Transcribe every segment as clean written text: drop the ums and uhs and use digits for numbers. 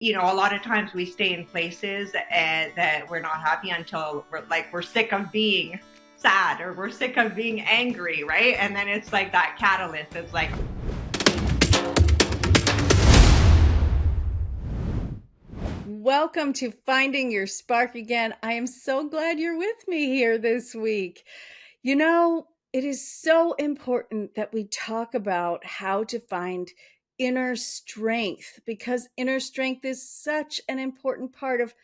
a lot of times we stay in places that we're not happy until we're sick of being sad or we're sick of being angry, right? And then it's like that catalyst. It's like, welcome to Finding Your Spark Again. I am so glad you're with me here this week. You know, it is so important that we talk about how to find inner strength because inner strength is such an important part of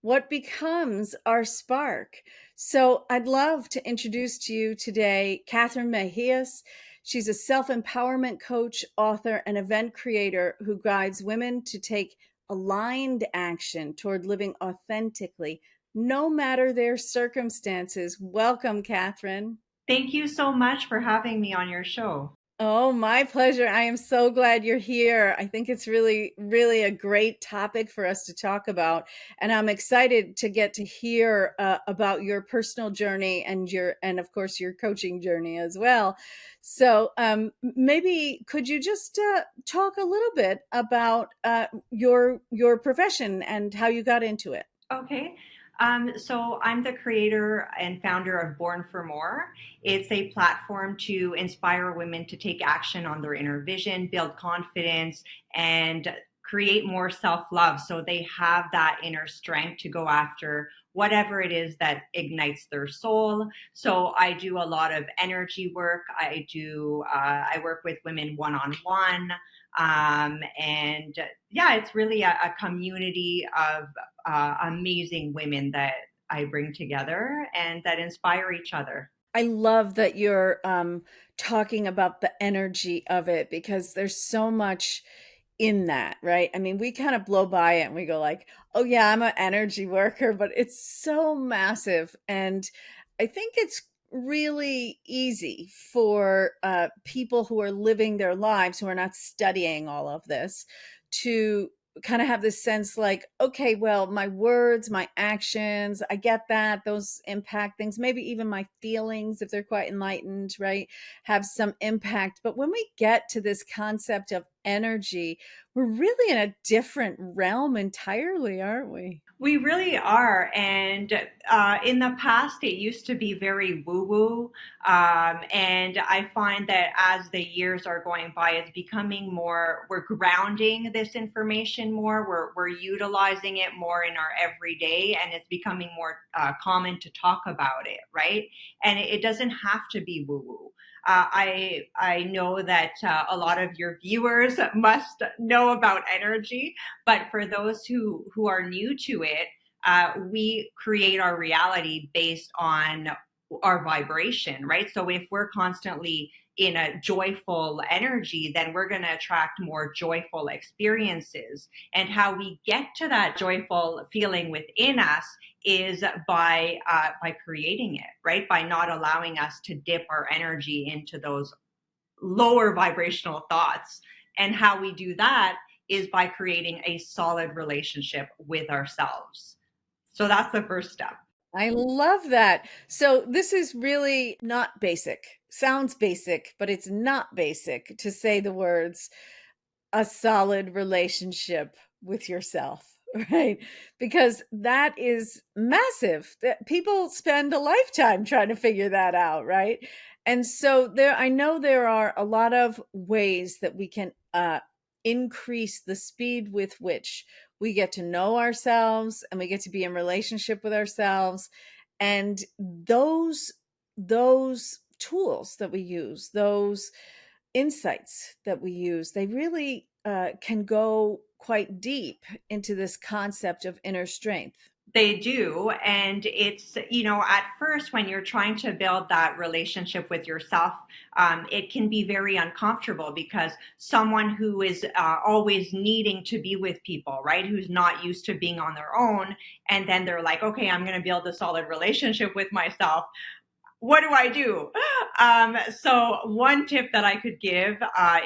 what becomes our spark. So I'd love to introduce to you today Kathryne Mejias. She's a self-empowerment coach, author, and event creator who guides women to take aligned action toward living authentically, no matter their circumstances. Welcome, Kathryne. thank you so much for having me on your show. Oh, my pleasure. I am so glad you're here. I think it's really, really a great topic for us to talk about. And I'm excited to get to hear about your personal journey and of course, your coaching journey as well. So maybe could you just talk a little bit about your profession and how you got into it? Okay. So I'm the creator and founder of Born for More. It's a platform to inspire women to take action on their inner vision, build confidence, and create more self-love so they have that inner strength to go after whatever it is that ignites their soul. So I do a lot of energy work. I work with women one-on-one. And yeah, it's really a community of amazing women that I bring together and that inspire each other. I love that you're talking about the energy of it because there's so much in that, right? I mean, we kind of blow by it and we go like, "Oh yeah, I'm an energy worker," but it's so massive, and I think it's really easy for people who are living their lives who are not studying all of this to kind of have this sense like, okay, well, my words, my actions, I get that those impact things, maybe even my feelings, if they're quite enlightened, right, have some impact. But when we get to this concept of energy, we're really in a different realm entirely, aren't we? We really are. And in the past, it used to be very woo woo. And I find that as the years are going by, it's becoming more, we're grounding this information more, we're utilizing it more in our everyday, and it's becoming more common to talk about it, right? And it doesn't have to be woo woo. I know that a lot of your viewers must know about energy, but for those who are new to it, we create our reality based on our vibration, right? So if we're constantly in a joyful energy, then we're going to attract more joyful experiences. And how we get to that joyful feeling within us is by creating it, right? By not allowing us to dip our energy into those lower vibrational thoughts. And how we do that is by creating a solid relationship with ourselves. So that's the first step. I love that. So this is really not basic. Sounds basic, but it's not basic to say the words a solid relationship with yourself, right? Because that is massive. That people spend a lifetime trying to figure that out, right? And so I know there are a lot of ways that we can increase the speed with which we get to know ourselves and we get to be in relationship with ourselves. And those tools that we use, those insights that we use, they really can go quite deep into this concept of inner strength. They do. And it's, at first, when you're trying to build that relationship with yourself, it can be very uncomfortable because someone who is always needing to be with people, right, who's not used to being on their own, and then they're like, okay, I'm going to build a solid relationship with myself. What do I do? So one tip that I could give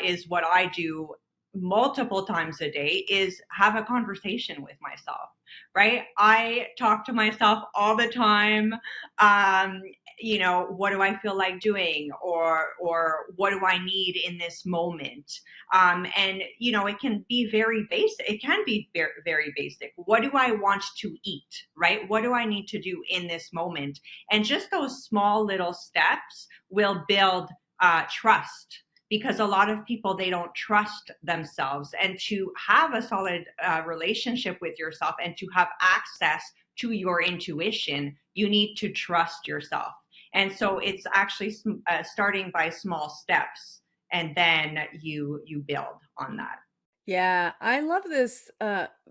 is what I do multiple times a day is have a conversation with myself, right? I talk to myself all the time. what do I feel like doing, or what do I need in this moment? And it can be very basic. It can be very, very basic. What do I want to eat, right? What do I need to do in this moment? And just those small little steps will build trust, because a lot of people, they don't trust themselves. And to have a solid relationship with yourself and to have access to your intuition, you need to trust yourself. And so it's actually starting by small steps, and then you build on that. Yeah, I love this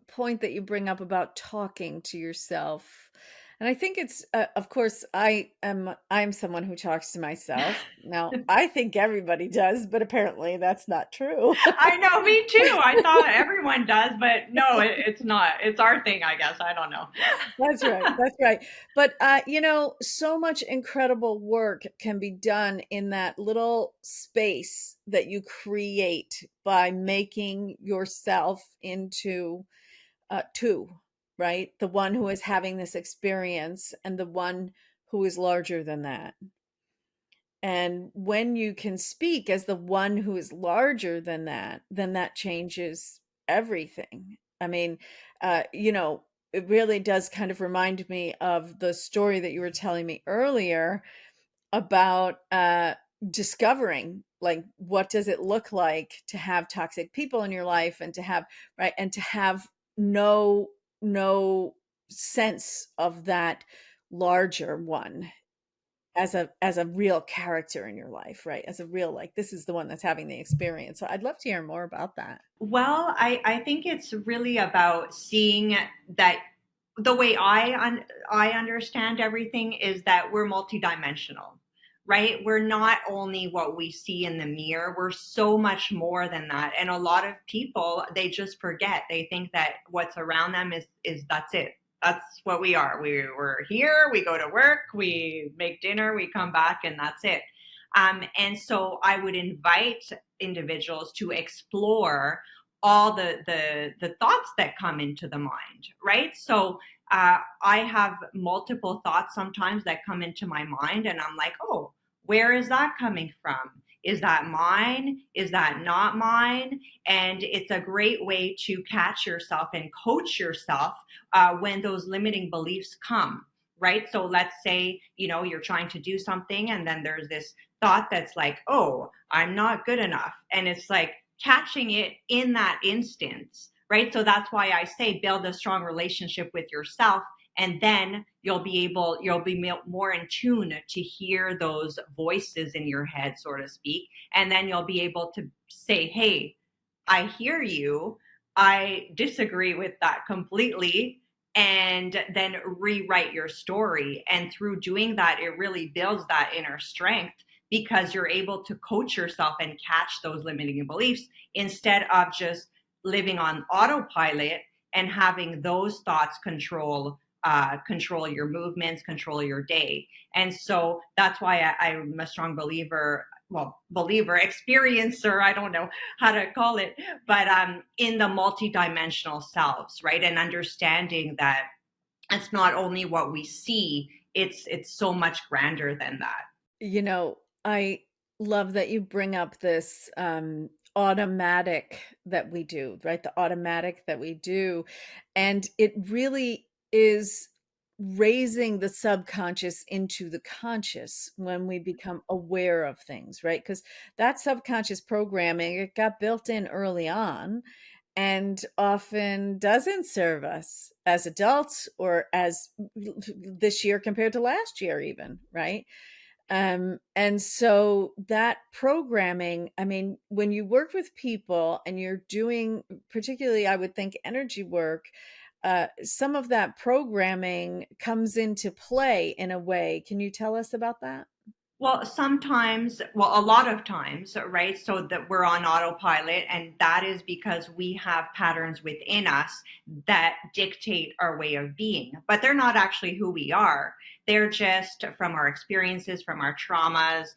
point that you bring up about talking to yourself. And I think it's, of course, I'm someone who talks to myself. Now, I think everybody does, but apparently that's not true. I know, me too. I thought everyone does, but no, it's not. It's our thing, I guess. I don't know. That's right. That's right. But so much incredible work can be done in that little space that you create by making yourself into two, right? The one who is having this experience and the one who is larger than that. And when you can speak as the one who is larger than that, then that changes everything. I mean, it really does kind of remind me of the story that you were telling me earlier about discovering, like, what does it look like to have toxic people in your life, and to have, right, and to have no sense of that larger one as a real character in your life, right? As a real, like, this is the one that's having the experience. So I'd love to hear more about that. Well, I think it's really about seeing that the way I understand everything is that we're multidimensional, right? We're not only what we see in the mirror, we're so much more than that. And a lot of people, they just forget. They think that what's around them is that's it. That's what we are. We're here, we go to work, we make dinner, we come back, and that's it. And so I would invite individuals to explore all the thoughts that come into the mind, right? So I have multiple thoughts sometimes that come into my mind, and I'm like, oh, where is that coming from? Is that mine? Is that not mine? And it's a great way to catch yourself and coach yourself when those limiting beliefs come, right? So let's say, you're trying to do something, and then there's this thought that's like, oh, I'm not good enough. And it's like catching it in that instance, right? So that's why I say build a strong relationship with yourself, and then you'll be more in tune to hear those voices in your head, so to speak. And then you'll be able to say, hey, I hear you. I disagree with that completely. And then rewrite your story. And through doing that, it really builds that inner strength, because you're able to coach yourself and catch those limiting beliefs instead of just living on autopilot and having those thoughts control your movements, control your day. And so that's why I'm a strong believer, experiencer, I don't know how to call it, but in the multidimensional selves, right? And understanding that it's not only what we see, it's so much grander than that. I love that you bring up this automatic that we do, right? The automatic that we do. And it really is raising the subconscious into the conscious when we become aware of things, right? Because that subconscious programming, it got built in early on and often doesn't serve us as adults, or as this year compared to last year, even, right? And so that programming, I mean, when you work with people and you're doing, particularly, I would think, energy work, some of that programming comes into play in a way. Can you tell us about that? Well, a lot of times, right? So that we're on autopilot, and that is because we have patterns within us that dictate our way of being, but they're not actually who we are. They're just from our experiences, from our traumas,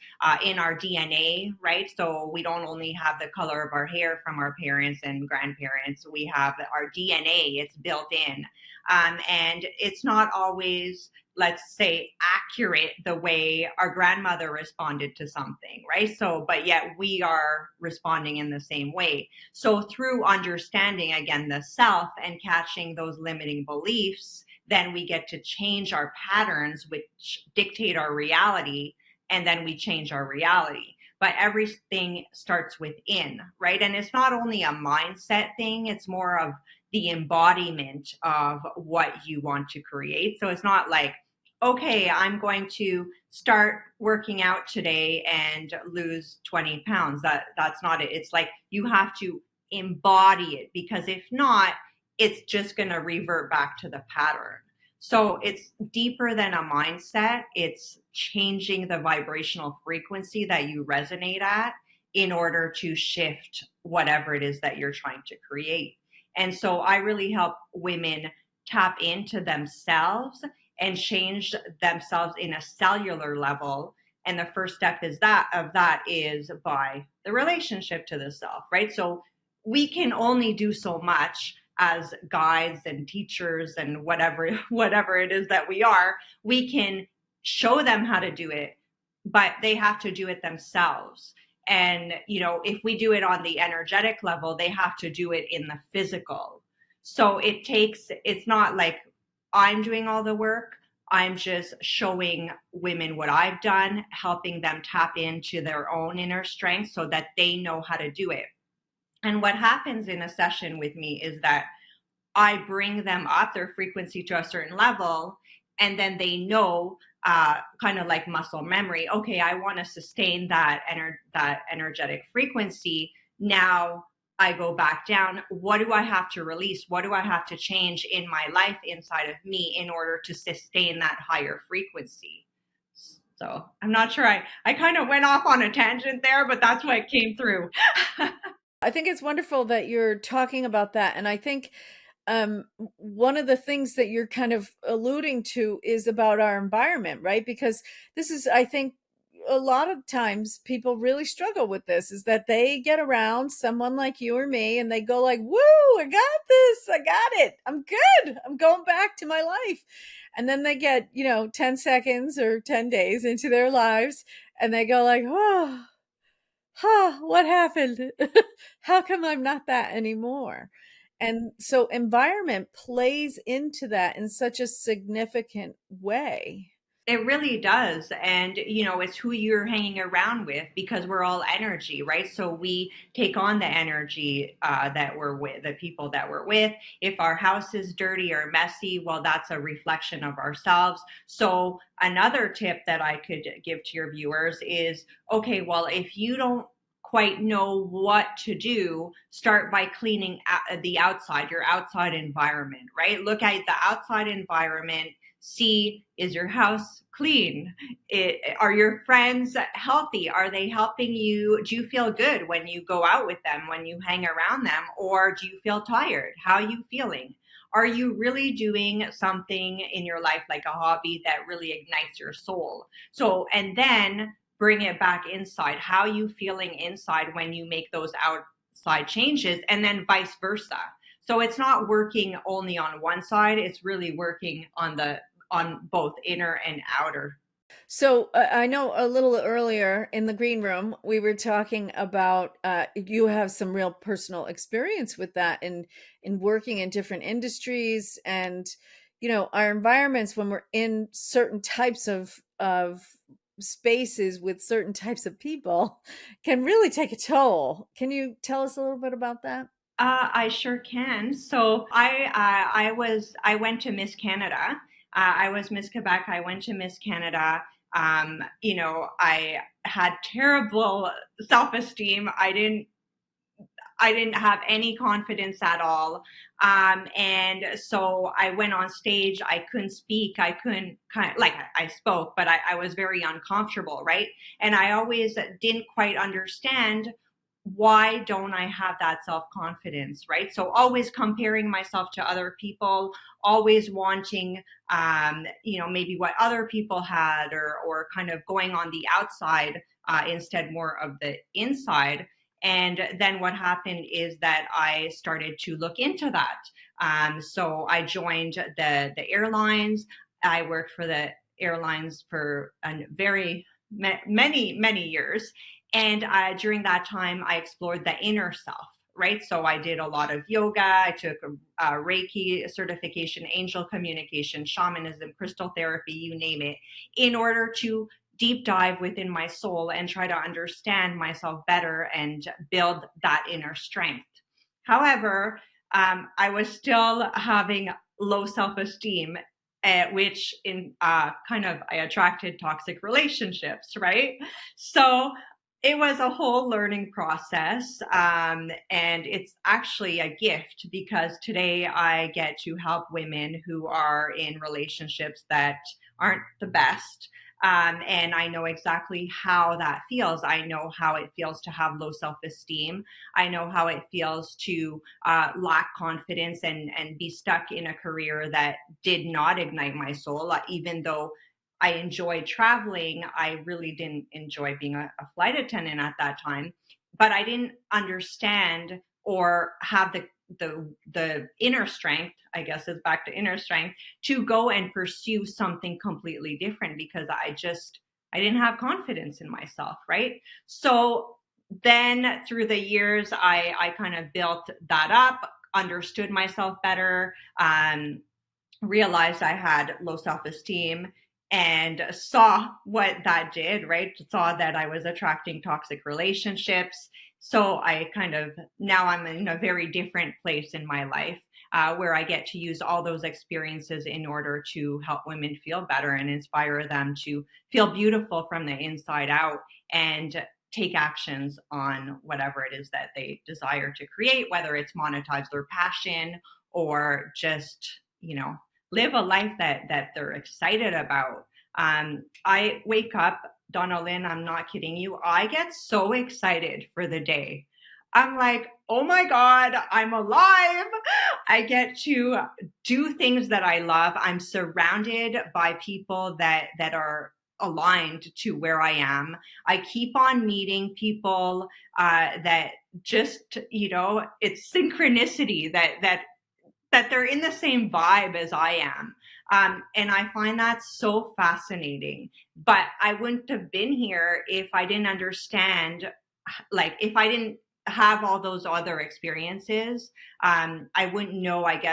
in our DNA, right? So we don't only have the color of our hair from our parents and grandparents, we have our DNA, it's built in. And it's not always, let's say, accurate the way our grandmother responded to something, right? So, but yet we are responding in the same way. So through understanding, again, the self and catching those limiting beliefs, then we get to change our patterns, which dictate our reality, and then we change our reality. But everything starts within, right? And it's not only a mindset thing, it's more of the embodiment of what you want to create. So it's not like, okay, I'm going to start working out today and lose 20 pounds. That's not it. It's like you have to embody it, because if not, it's just going to revert back to the pattern. So it's deeper than a mindset. It's changing the vibrational frequency that you resonate at in order to shift whatever it is that you're trying to create. And so I really help women tap into themselves and change themselves in a cellular level. And the first step is that is by the relationship to the self, right? So we can only do so much as guides and teachers and whatever it is that we are. We can show them how to do it, but they have to do it themselves. And if we do it on the energetic level, they have to do it in the physical. So it's not like I'm doing all the work. I'm just showing women what I've done, helping them tap into their own inner strength so that they know how to do it. And what happens in a session with me is that I bring them up their frequency to a certain level, and then they know, kind of like muscle memory. Okay, I want to sustain that energetic frequency. Now I go back down. What do I have to release? What do I have to change in my life inside of me in order to sustain that higher frequency? So I'm not sure. I kind of went off on a tangent there, but that's what came through. I think it's wonderful that you're talking about that. And I think one of the things that you're kind of alluding to is about our environment, right? Because this is, I think, a lot of times people really struggle with this, is that they get around someone like you or me and they go like, woo, I got this, I got it, I'm good, I'm going back to my life. And then they get 10 seconds or 10 days into their lives and they go like, oh, what happened? How come I'm not that anymore? And so environment plays into that in such a significant way. It really does. And, it's who you're hanging around with, because we're all energy, right? So we take on the energy that we're with, the people that we're with. If our house is dirty or messy, well, that's a reflection of ourselves. So another tip that I could give to your viewers is, okay, well, if you don't quite know what to do, start by cleaning the outside, your outside environment, right? Look at the outside environment. See, is your house clean? Are your friends healthy? Are they helping you? Do you feel good when you go out with them, when you hang around them? Or do you feel tired? How are you feeling? Are you really doing something in your life, like a hobby that really ignites your soul? So, and then bring it back inside. How are you feeling inside when you make those outside changes? And then vice versa. So it's not working only on one side, it's really working on both inner and outer. So I know a little earlier in the green room, we were talking about you have some real personal experience with that in working in different industries, and our environments, when we're in certain types of spaces with certain types of people, can really take a toll. Can you tell us a little bit about that? I sure can. So I went to Miss Canada. I was Miss Quebec. I went to Miss Canada. I had terrible self-esteem. I didn't have any confidence at all. And so I went on stage. I couldn't speak. I couldn't I spoke, but I was very uncomfortable, right? And I always didn't quite understand, why don't I have that self-confidence, right? So always comparing myself to other people, always wanting, maybe what other people had, or kind of going on the outside instead more of the inside. And then what happened is that I started to look into that. So I joined the airlines. I worked for the airlines for a very many years, and during that time, I explored the inner self. Right, so I did a lot of yoga. I took a Reiki certification, angel communication, shamanism, crystal therapy, you name it, in order to deep dive within my soul and try to understand myself better and build that inner strength. However, I was still having low self esteem, which in kind of I attracted toxic relationships, right? So it was a whole learning process. And it's actually a gift because today I get to help women who are in relationships that aren't the best. And I know exactly how that feels. I know how it feels to have low self esteem. I know how it feels to lack confidence and be stuck in a career that did not ignite my soul, even though I enjoyed traveling. I really didn't enjoy being a flight attendant at that time, but I didn't understand or have the inner strength. I guess it's back to inner strength to go and pursue something completely different because I didn't have confidence in myself, right? So then through the years, I kind of built that up, understood myself better, realized I had low self esteem, and saw what that did, right? Saw that I was attracting toxic relationships. So I kind of, now I'm in a very different place in my life where I get to use all those experiences in order to help women feel better and inspire them to feel beautiful from the inside out and take actions on whatever it is that they desire to create, whether it's monetize their passion or just, live a life that they're excited about. I wake up, Donnalynn, I'm not kidding you. I get so excited for the day. I'm like, oh my God, I'm alive. I get to do things that I love. I'm surrounded by people that are aligned to where I am. I keep on meeting people that just, it's synchronicity that they're in the same vibe as I am. And I find that so fascinating. But I wouldn't have been here if I didn't understand, like, if I didn't have all those other experiences, I wouldn't know, like,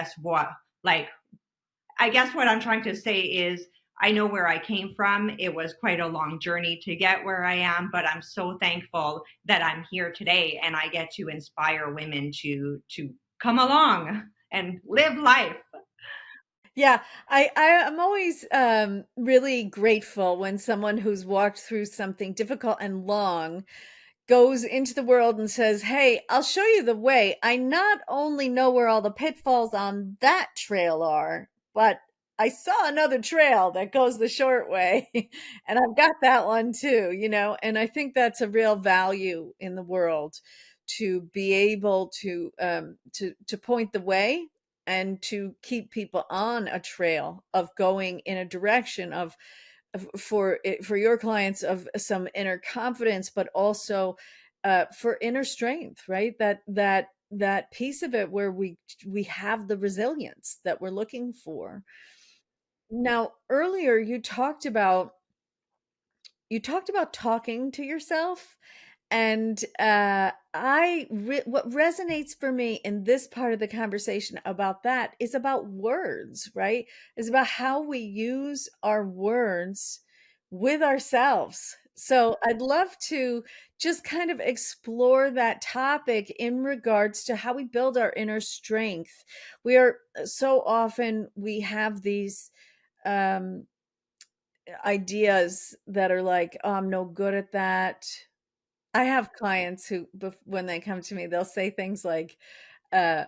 I guess what I'm trying to say is, I know where I came from. It was quite a long journey to get where I am, but I'm so thankful that I'm here today and I get to inspire women to come along and live life. Yeah, I am always really grateful when someone who's walked through something difficult and long goes into the world and says, "Hey, I'll show you the way. I not only know where all the pitfalls on that trail are, but I saw another trail that goes the short way, and I've got that one too, And I think that's a real value in the world to be able to point the way and to keep people on a trail of going in a direction of for your clients of some inner confidence, but also for inner strength, right? That piece of it where we have the resilience that we're looking for. Now, earlier you talked about talking to yourself, and what resonates for me in this part of the conversation about that is about words, right? Is about how we use our words with ourselves. So I'd love to just kind of explore that topic in regards to how we build our inner strength. We are so often we have these um ideas that are like, "Oh, I'm no good at that." I have clients who, when they come to me, they'll say things like, uh,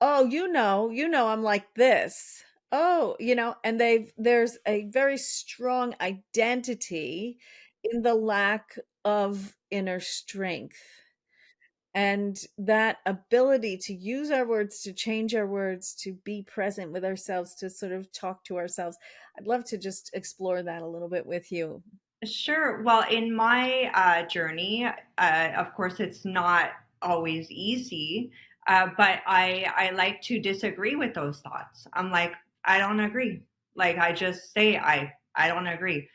"Oh, I'm like this." Oh, and there's a very strong identity in the lack of inner strength. And that ability to use our words, to change our words, to be present with ourselves, to sort of talk to ourselves. I'd love to just explore that a little bit with you. Sure. Well, in my journey, of course, it's not always easy. But I like to disagree with those thoughts. I'm like, I don't agree. Like I just say I don't agree.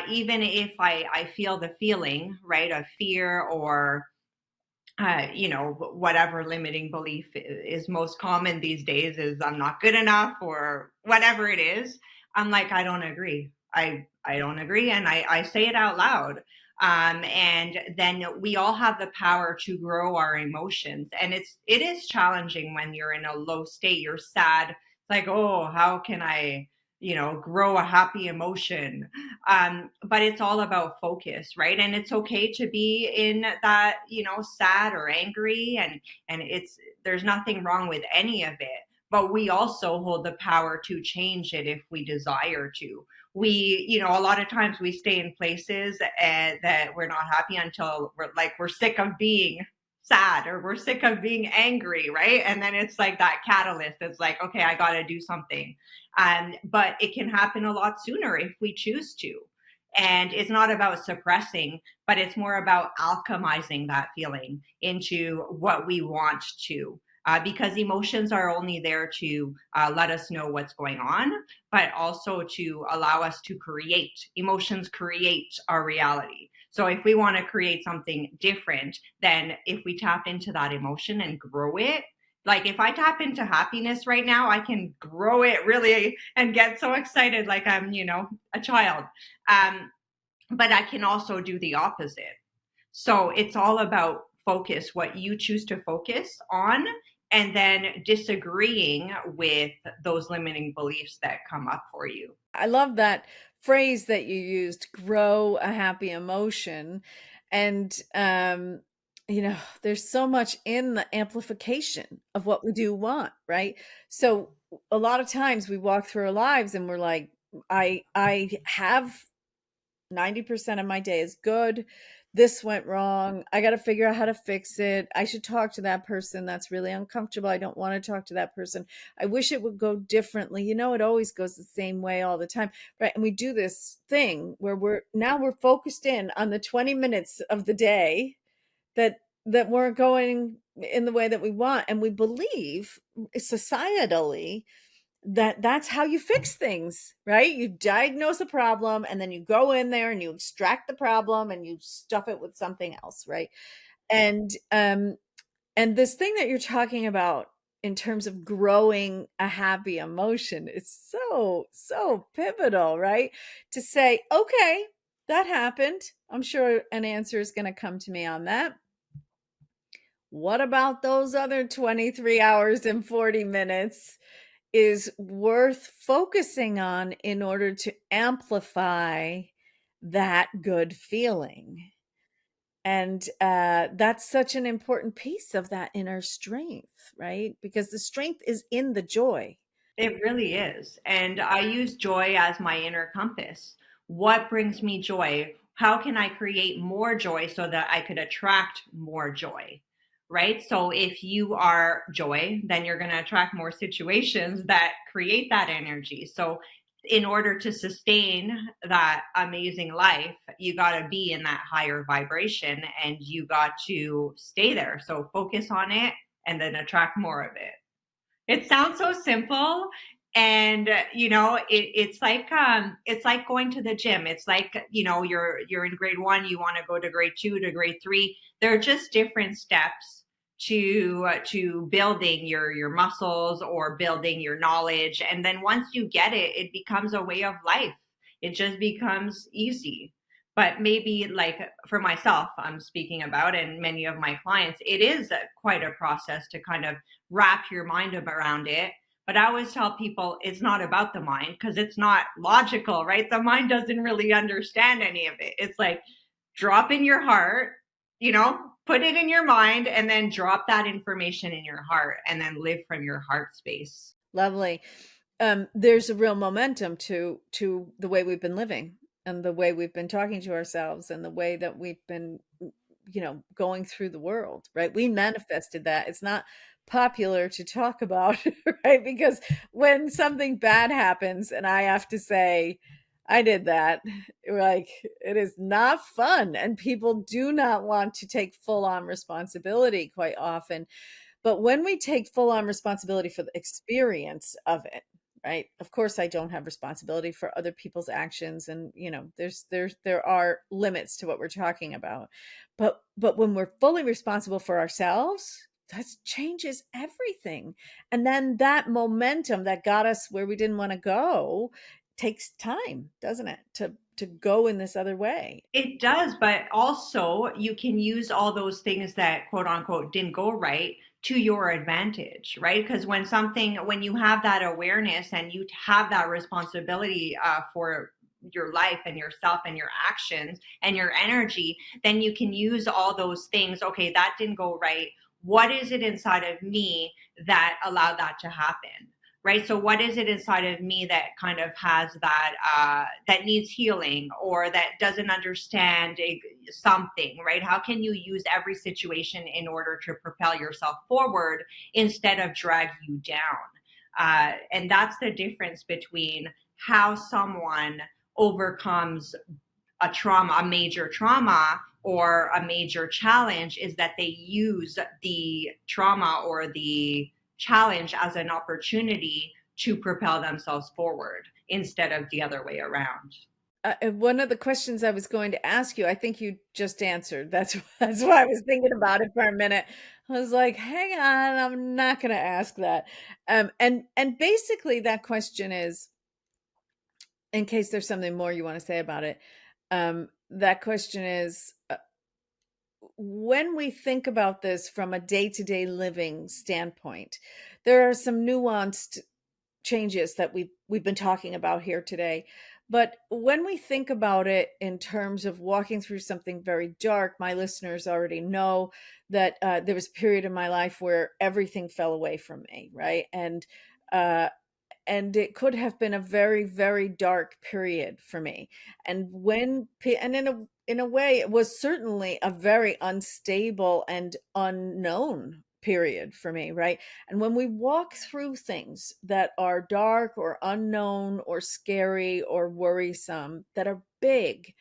Even if I feel the feeling, right, of fear or whatever limiting belief is most common these days is I'm not good enough or whatever it is. I'm like, I don't agree. I don't agree. And I say it out loud. And then we all have the power to grow our emotions. And it is challenging when you're in a low state, you're sad. It's like, oh, how can I, grow a happy emotion? But it's all about focus, right? And it's okay to be in that, sad or angry, and there's nothing wrong with any of it. But we also hold the power to change it if we desire to. We, a lot of times we stay in places that we're not happy until we're sick of being sad or we're sick of being angry, right? And then it's like that catalyst. It's like, okay, I got to do something. But it can happen a lot sooner if we choose to. And it's not about suppressing, but it's more about alchemizing that feeling into what we want to. Because emotions are only there to let us know what's going on, but also to allow us to create. Emotions create our reality. So if we want to create something different, then if we tap into that emotion and grow it, like if I tap into happiness right now, I can grow it really and get so excited like I'm, a child. But I can also do the opposite. So it's all about focus, what you choose to focus on, and then disagreeing with those limiting beliefs that come up for you. I love that phrase that you used, grow a happy emotion. And, there's so much in the amplification of what we do want, right? So a lot of times we walk through our lives and we're like, I have 90% of my day is good. This went wrong. I got to figure out how to fix it. I should talk to that person. That's really uncomfortable. I don't want to talk to that person. I wish it would go differently. It always goes the same way all the time. Right. And we do this thing where we're focused in on the 20 minutes of the day that weren't going in the way that we want. And we believe societally that's how you fix things, right? You diagnose a problem and then you go in there and you extract the problem and you stuff it with something else, right? And this thing that you're talking about in terms of growing a happy emotion is so pivotal, right? To say, okay, that happened. I'm sure an answer is going to come to me on that. What about those other 23 hours and 40 minutes is worth focusing on in order to amplify that good feeling? And that's such an important piece of that inner strength, right? Because the strength is in the joy. It really is. And I use joy as my inner compass. What brings me joy? How can I create more joy so that I could attract more joy? Right? So if you are joy, then you're going to attract more situations that create that energy. So in order to sustain that amazing life, you got to be in that higher vibration and you got to stay there. So focus on it and then attract more of it. It sounds so simple, and it's like going to the gym. It's like you're in grade 1, you want to go to grade 2 to grade 3. They're just different steps to building your muscles or building your knowledge, and then once you get it, it becomes a way of life. It just becomes easy. But maybe, like, for myself, I'm speaking about, and many of my clients, it is quite a process to kind of wrap your mind around it. But I always tell people it's not about the mind because it's not logical, right? The mind doesn't really understand any of it. It's like drop in your heart, put it in your mind, and then drop that information in your heart and then live from your heart space. Lovely. There's a real momentum to the way we've been living and the way we've been talking to ourselves and the way that we've been going through the world, right? We manifested that. It's not popular to talk about, right? Because when something bad happens and I have to say I did that, like, it is not fun, and people do not want to take full on responsibility quite often. But when we take full on responsibility for the experience of it, right? Of course, I don't have responsibility for other people's actions, and there are limits to what we're talking about. But when we're fully responsible for ourselves, that changes everything. And then that momentum that got us where we didn't want to go takes time, doesn't it? To go in this other way. It does, but also you can use all those things that quote unquote didn't go right to your advantage, right? Because when you have that awareness and you have that responsibility for your life and yourself and your actions and your energy, then you can use all those things. Okay, that didn't go right. What is it inside of me that allowed that to happen? Right, so what is it inside of me that kind of has that that needs healing or that doesn't understand something, right? How can you use every situation in order to propel yourself forward instead of drag you down? And that's the difference between how someone overcomes a major trauma or a major challenge, is that they use the trauma or the challenge as an opportunity to propel themselves forward instead of the other way around. One of the questions I was going to ask you, I think you just answered. That's why I was thinking about it for a minute. I was like, hang on, I'm not going to ask that. And basically that question is, in case there's something more you want to say about it, that question is, when we think about this from a day-to-day living standpoint, there are some nuanced changes that we've been talking about here today. But when we think about it in terms of walking through something very dark, my listeners already know that there was a period in my life where everything fell away from me, right? Uh, and it could have been a very, very dark period for me. And in a way, it was certainly a very unstable and unknown period for me, right? And when we walk through things that are dark or unknown or scary or worrisome, that are big,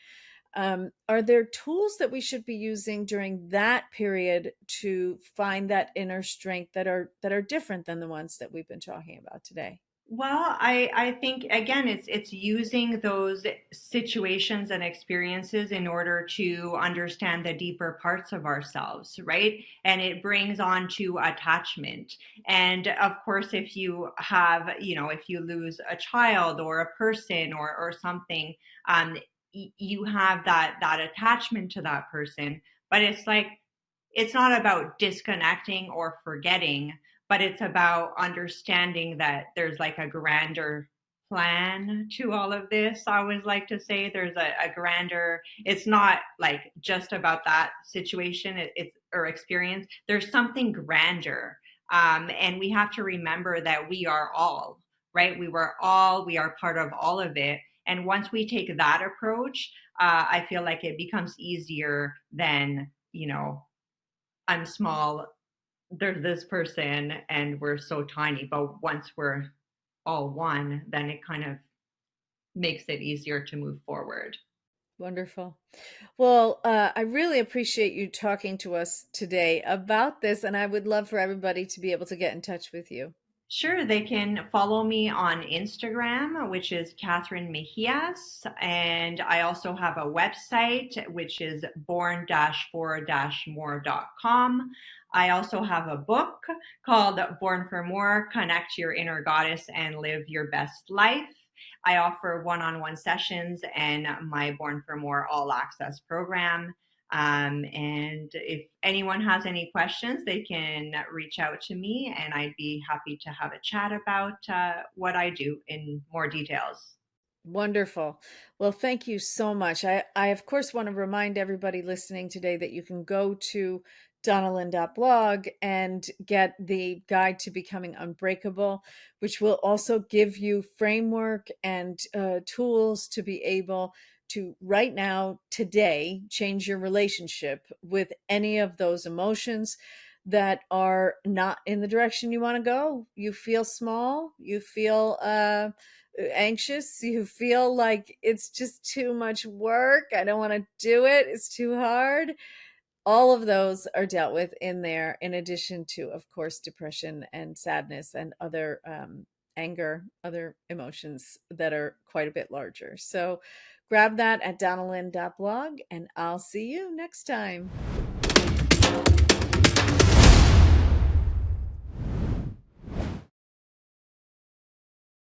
are there tools that we should be using during that period to find that inner strength that are different than the ones that we've been talking about today? Well, I think again it's using those situations and experiences in order to understand the deeper parts of ourselves, right? And it brings on to attachment. And of course, if you have, if you lose a child or a person or something, you have that attachment to that person. But it's like it's not about disconnecting or forgetting, but it's about understanding that there's like a grander plan to all of this. I always like to say there's a grander, it's not like just about that situation it's or experience. There's something grander. And we have to remember that we are all, right? We are part of all of it. And once we take that approach, I feel like it becomes easier than, I'm small, there's this person, and we're so tiny. But once we're all one, then it kind of makes it easier to move forward. Wonderful. Well, I really appreciate you talking to us today about this, and I would love for everybody to be able to get in touch with you. Sure, they can follow me on Instagram, which is Kathryne Mejias. And I also have a website, which is born-for-more.com. I also have a book called Born for More, Connect Your Inner Goddess and Live Your Best Life. I offer one-on-one sessions and my Born for More All Access program. And if anyone has any questions, they can reach out to me, and I'd be happy to have a chat about what I do in more details. Wonderful. Well, thank you so much. I of course want to remind everybody listening today that you can go to Donnalynn.blog and get the guide to becoming unbreakable, which will also give you framework and tools to be able to right now, today, change your relationship with any of those emotions that are not in the direction you want to go. You feel small, you feel anxious, you feel like it's just too much work, I don't want to do it, it's too hard. all of those are dealt with in there, in addition to, of course, depression and sadness and other anger, other emotions that are quite a bit larger. So grab that at donnalynn.blog, and I'll see you next time.